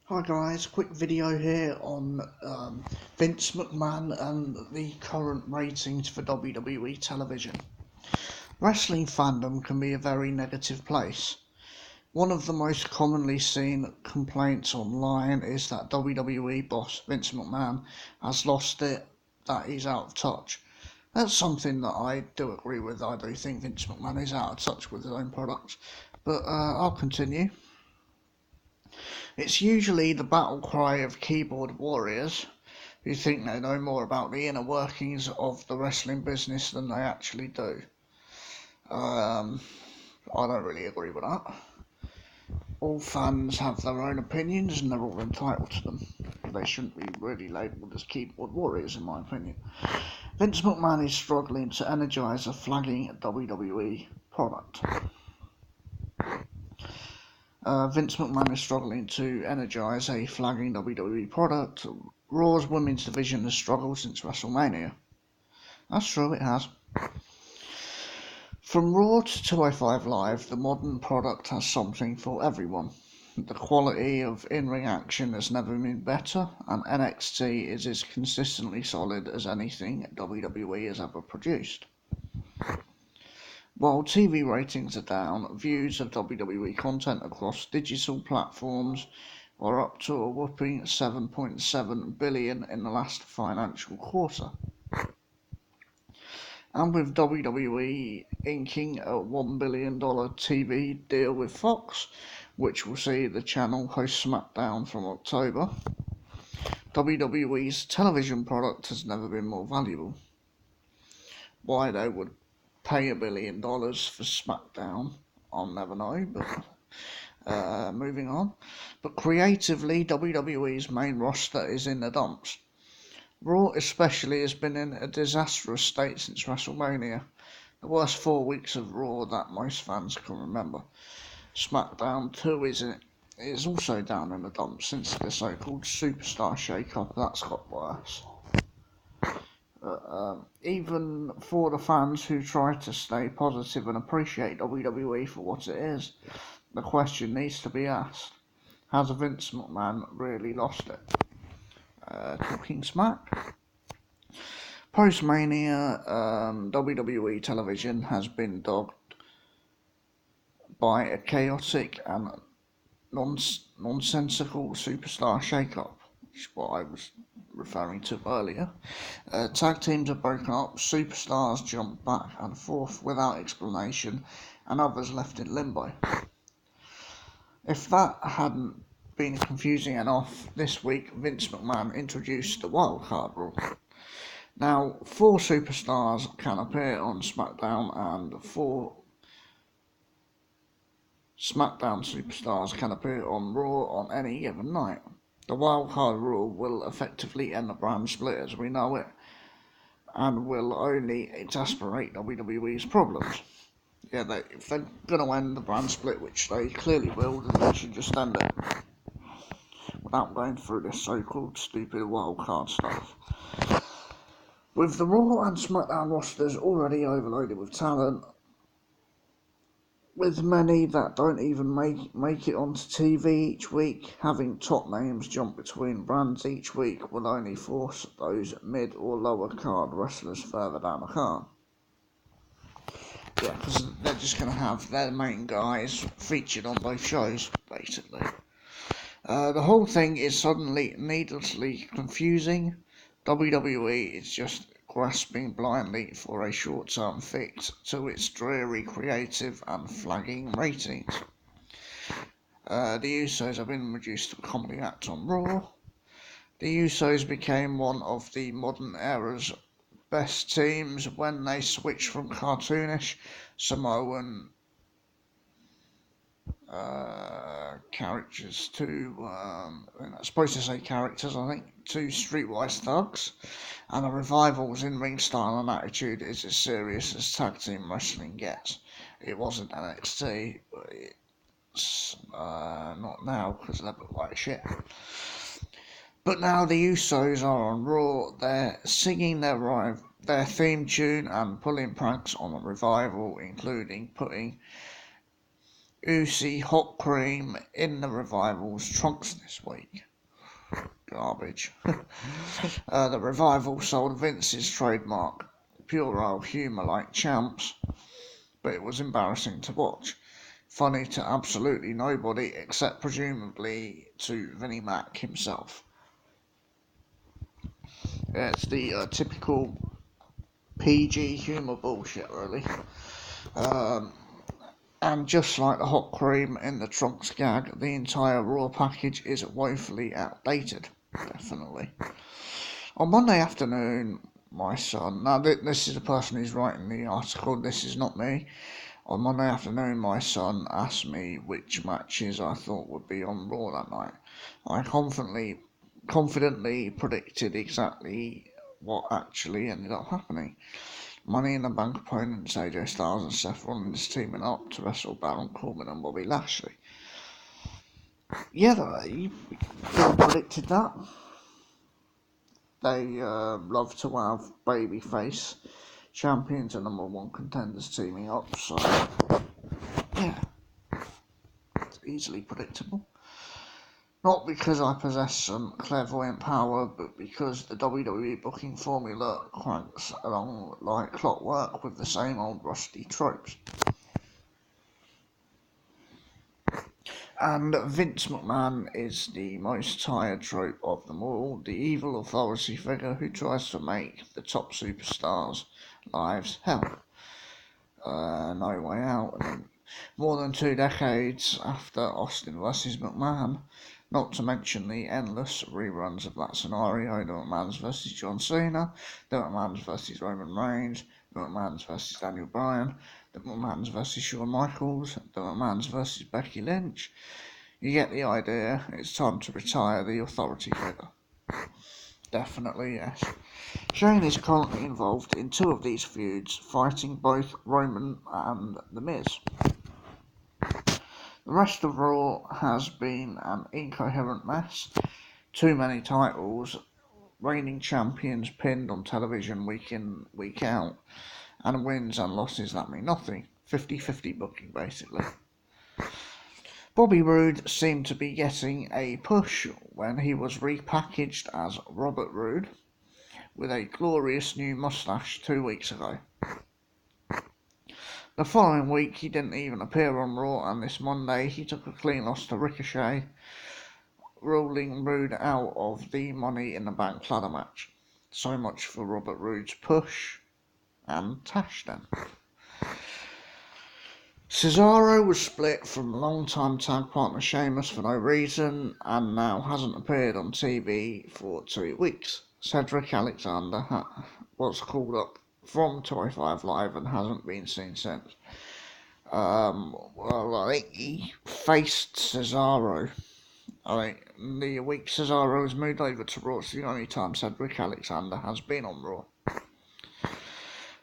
Hi guys, quick video here on Vince McMahon and the current ratings for WWE television. Wrestling fandom can be a very negative place. One of the most commonly seen complaints online is that WWE boss Vince McMahon has lost it, that he's out of touch. That's something that I do agree with. I do think Vince McMahon is out of touch with his own products, but I'll continue. It's usually the battle cry of keyboard warriors who think they know more about the inner workings of the wrestling business than they actually do. I don't really agree with that. All fans have their own opinions and they're all entitled to them. They shouldn't be really labelled as keyboard warriors, in my opinion. Vince McMahon is struggling to energise a flagging WWE product. Vince McMahon is struggling to energise a flagging WWE product. Raw's women's division has struggled since WrestleMania. That's true, it has. From Raw to 205 Live, the modern product has something for everyone. The quality of in-ring action has never been better, and NXT is as consistently solid as anything WWE has ever produced. While TV ratings are down, views of WWE content across digital platforms are up to a whopping 7.7 billion in the last financial quarter. And with WWE inking a $1 billion TV deal with Fox, which will see the channel host SmackDown from October, WWE's television product has never been more valuable. Why they would pay $1 billion for SmackDown, I'll never know, but moving on. But creatively, WWE's main roster is in the dumps. Raw especially has been in a disastrous state since WrestleMania, the worst 4 weeks of Raw that most fans can remember. SmackDown too is also down in the dumps since the so-called Superstar shake-up. That's got worse. Even for the fans who try to stay positive and appreciate WWE for what it is, the question needs to be asked: has Vince McMahon really lost it? Talking smack. Post-Mania, WWE television has been dogged by a chaotic and nonsensical superstar shake-up, which is what I was referring to earlier. Tag teams are broken up, superstars jump back and forth without explanation, and others left in limbo. If that hadn't been confusing enough, this week Vince McMahon introduced the wildcard rule. Now, 4 superstars can appear on SmackDown and 4 SmackDown superstars can appear on Raw on any given night. The wildcard rule will effectively end the brand split as we know it, and will only exacerbate WWE's problems. If they're going to end the brand split, which they clearly will, then they should just end it without going through this so-called stupid wildcard stuff. With the Raw and SmackDown rosters already overloaded with talent, with many that don't even make it onto TV each week, having top names jump between brands each week will only force those mid or lower card wrestlers further down the card. Yeah, because they're just going to have their main guys featured on both shows, basically. The whole thing is suddenly needlessly confusing. WWE is just grasping blindly for a short-term fix to its dreary creative and flagging ratings. The Usos have been reduced to a comedy act on Raw. The Usos became one of the modern era's best teams when they switched from cartoonish Samoan characters to, I'm supposed to say characters, I think, to streetwise thugs, and the Revival's in-ring style and attitude is as serious as tag team wrestling gets. It wasn't NXT, but it's not now because they look like shit. But now the Usos are on Raw, they're singing their theme tune and pulling pranks on the Revival, including putting Usi hot cream in the Revival's trunks this week. Garbage. The Revival sold Vince's trademark puerile humour like champs, but it was embarrassing to watch. Funny to absolutely nobody except presumably to Vinnie Mac himself. It's the typical PG humour bullshit, really. And just like the hot cream in the trunks gag, the entire Raw package is woefully outdated. Definitely. On Monday afternoon, my son, now this is the person who's writing the article, this is not me. On Monday afternoon, my son asked me which matches I thought would be on Raw that night. I confidently predicted exactly what actually ended up happening. Money in the Bank opponents AJ Styles and Seth Rollins teaming up to wrestle Baron Corbin and Bobby Lashley. Yeah, you predicted that. They love to have babyface champions and number one contenders teaming up, so yeah, it's easily predictable. Not because I possess some clairvoyant power, but because the WWE booking formula cranks along like clockwork with the same old rusty tropes. And Vince McMahon is the most tired trope of them all, the evil authority figure who tries to make the top superstars' lives hell. No way out. And more than 2 decades after Austin vs McMahon, not to mention the endless reruns of that scenario, the McMahons vs John Cena, the McMahons vs Roman Reigns, the McMahons vs Daniel Bryan, the McMahons vs Shawn Michaels, the McMahons vs Becky Lynch. You get the idea, it's time to retire the authority figure. Definitely, yes. Shane is currently involved in 2 of these feuds, fighting both Roman and The Miz. The rest of Raw has been an incoherent mess. Too many titles, reigning champions pinned on television week in, week out, and wins and losses that mean nothing. 50-50 booking, basically. Bobby Roode seemed to be getting a push when he was repackaged as Robert Roode with a glorious new moustache 2 weeks ago. The following week he didn't even appear on Raw, and this Monday he took a clean loss to Ricochet, ruling Roode out of the Money in the Bank ladder match. So much for Robert Roode's push and Tash then. Cesaro was split from longtime tag partner Sheamus for no reason and now hasn't appeared on TV for 2 weeks. Cedric Alexander was called up from 205 Live and hasn't been seen since. I think he faced Cesaro. The week Cesaro was moved over to Raw, it's the only time Cedric Alexander has been on Raw.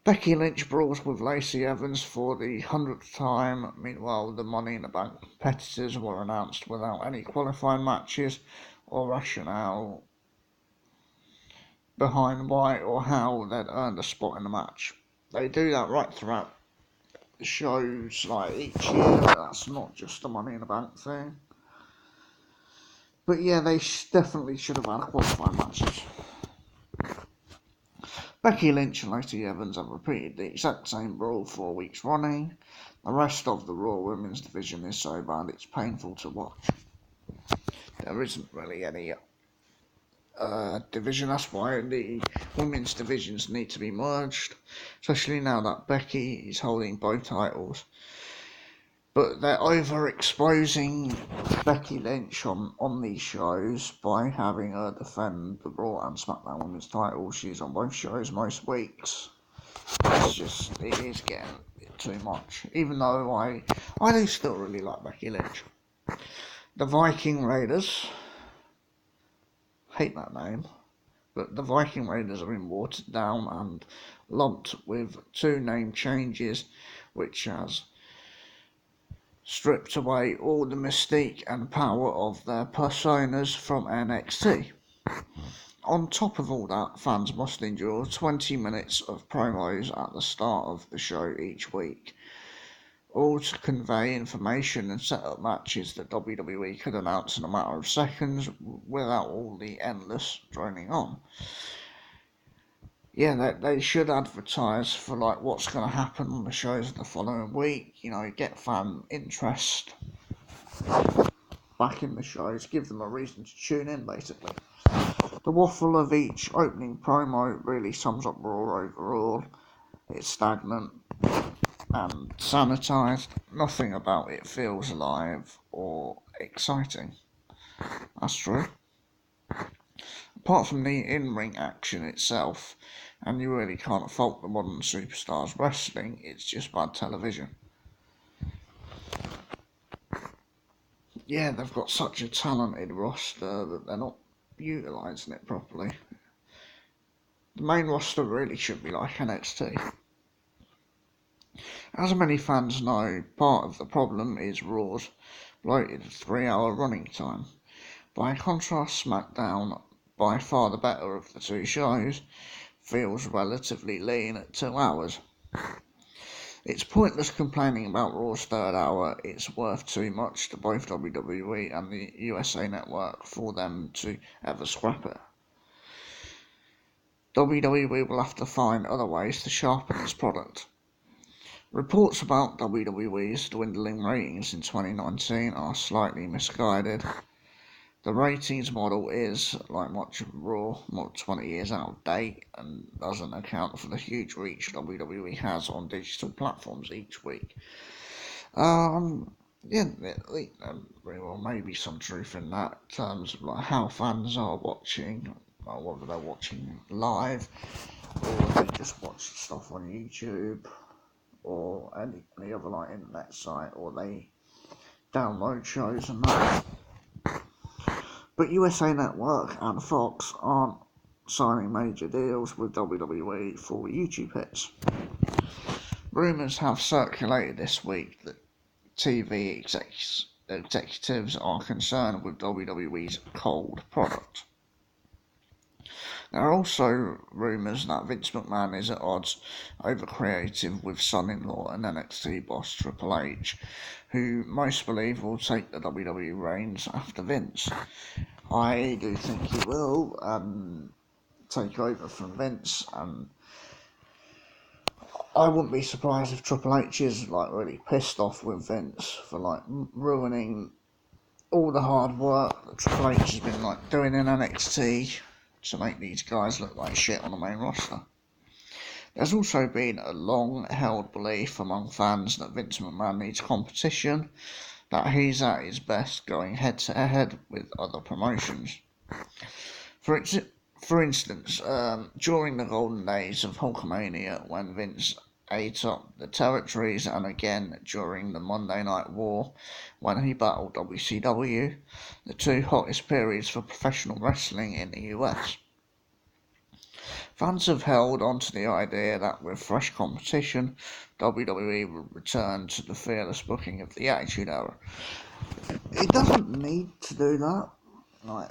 Becky Lynch brawls with Lacey Evans for the 100th time. Meanwhile, the Money in the Bank competitors were announced without any qualifying matches or rationale behind why or how they'd earned a spot in the match. They do that right throughout the shows, like each year. That's not just the Money in the Bank thing. But yeah, they definitely should have had qualifying matches. Becky Lynch and Lacey Evans have repeated the exact same brawl 4 weeks running. The rest of the Raw Women's division is so bad it's painful to watch. There isn't really any division, that's why the women's divisions need to be merged, especially now that Becky is holding both titles. But they're overexposing Becky Lynch on these shows by having her defend the Raw and SmackDown Women's titles. She's on both shows most weeks. It is getting too much. Even though I do still really like Becky Lynch. The Viking Raiders, hate that name, but the Viking Raiders have been watered down and lumped with 2 name changes, which has stripped away all the mystique and power of their personas from NXT. On top of all that, fans must endure 20 minutes of promos at the start of the show each week, all to convey information and set up matches that WWE could announce in a matter of seconds without all the endless droning on. Yeah, they should advertise for like what's going to happen on the shows the following week, get fan interest back in the shows, give them a reason to tune in basically. The waffle of each opening promo really sums up Raw overall. It's stagnant and sanitised. Nothing about it feels alive or exciting. That's true. Apart from the in-ring action itself, and you really can't fault the modern superstars wrestling, it's just bad television. Yeah, they've got such a talented roster that they're not utilising it properly. The main roster really should be like NXT. As many fans know, part of the problem is Raw's bloated 3-hour running time. By contrast, SmackDown, by far the better of the two shows, feels relatively lean at 2 hours. It's pointless complaining about Raw's third hour. It's worth too much to both WWE and the USA Network for them to ever scrap it. WWE will have to find other ways to sharpen its product. Reports about WWE's dwindling ratings in 2019 are slightly misguided. The ratings model is, like much of Raw, more 20 years out of date and doesn't account for the huge reach WWE has on digital platforms each week. Well, maybe some truth in that in terms of like how fans are watching, whether they're watching live or they just watch stuff on YouTube or any other like internet site, or they download shows and that. But USA Network and Fox aren't signing major deals with WWE for YouTube hits. Rumours have circulated this week that TV executives are concerned with WWE's cold product. There are also rumours that Vince McMahon is at odds over creative with son-in-law and NXT boss Triple H, who most believe will take the WWE reins after Vince. I do think he will take over from Vince, and I wouldn't be surprised if Triple H is like really pissed off with Vince for like ruining all the hard work that Triple H has been like doing in NXT to make these guys look like shit on the main roster. There's also been a long-held belief among fans that Vince McMahon needs competition, that he's at his best going head-to-head with other promotions. For instance, during the golden days of Hulkamania, when Vince ate up the territories, and again during the Monday Night War, when he battled WCW, the two hottest periods for professional wrestling in the US. Fans have held on to the idea that with fresh competition, WWE will return to the fearless booking of the Attitude Era. It doesn't need to do that. Like,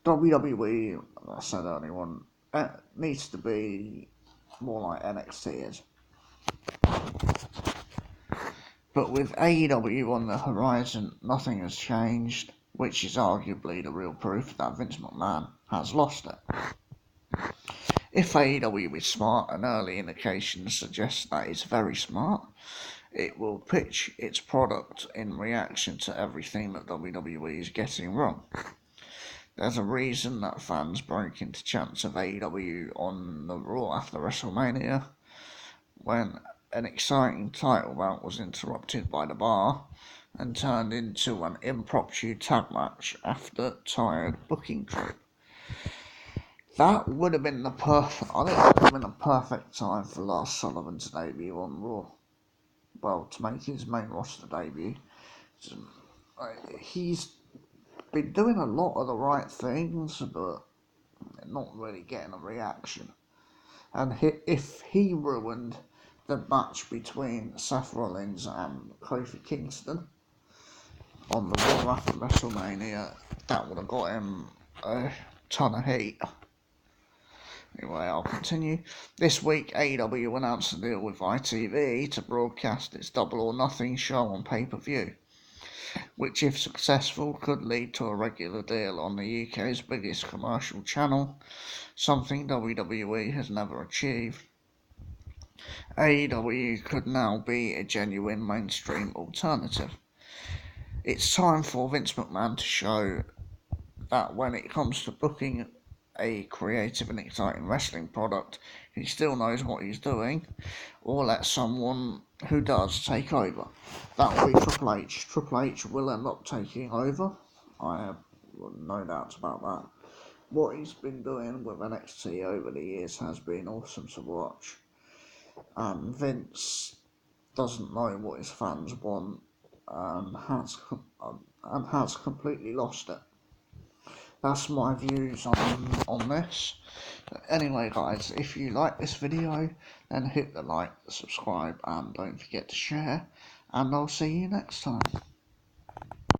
WWE, like I said earlier on, needs to be more like NXT is. But with AEW on the horizon, nothing has changed, which is arguably the real proof that Vince McMahon has lost it. If AEW is smart, and early indications suggest that it's very smart, it will pitch its product in reaction to everything that WWE is getting wrong. There's a reason that fans broke into chants of AEW on the Raw after WrestleMania, when an exciting title bout was interrupted by the bar and turned into an impromptu tag match after tired booking trip. That would have been the perfect time for Lars Sullivan to debut on Raw. Well, to make his main roster debut. He's been doing a lot of the right things, but not really getting a reaction. And if he ruined the match between Seth Rollins and Kofi Kingston on the Raw after WrestleMania, that would have got him a ton of heat. Anyway, I'll continue. This week, AEW announced a deal with ITV to broadcast its Double or Nothing show on pay-per-view, which, if successful, could lead to a regular deal on the UK's biggest commercial channel, something WWE has never achieved. AEW could now be a genuine mainstream alternative. It's time for Vince McMahon to show that when it comes to booking a creative and exciting wrestling product, he still knows what he's doing, or let someone who does take over. That will be Triple H. Triple H will end up taking over. I have no doubts about that. What he's been doing with NXT over the years has been awesome to watch. And Vince doesn't know what his fans want and has completely lost it. That's my views on this. Anyway guys, if you like this video, then hit the like, subscribe, and don't forget to share, and I'll see you next time.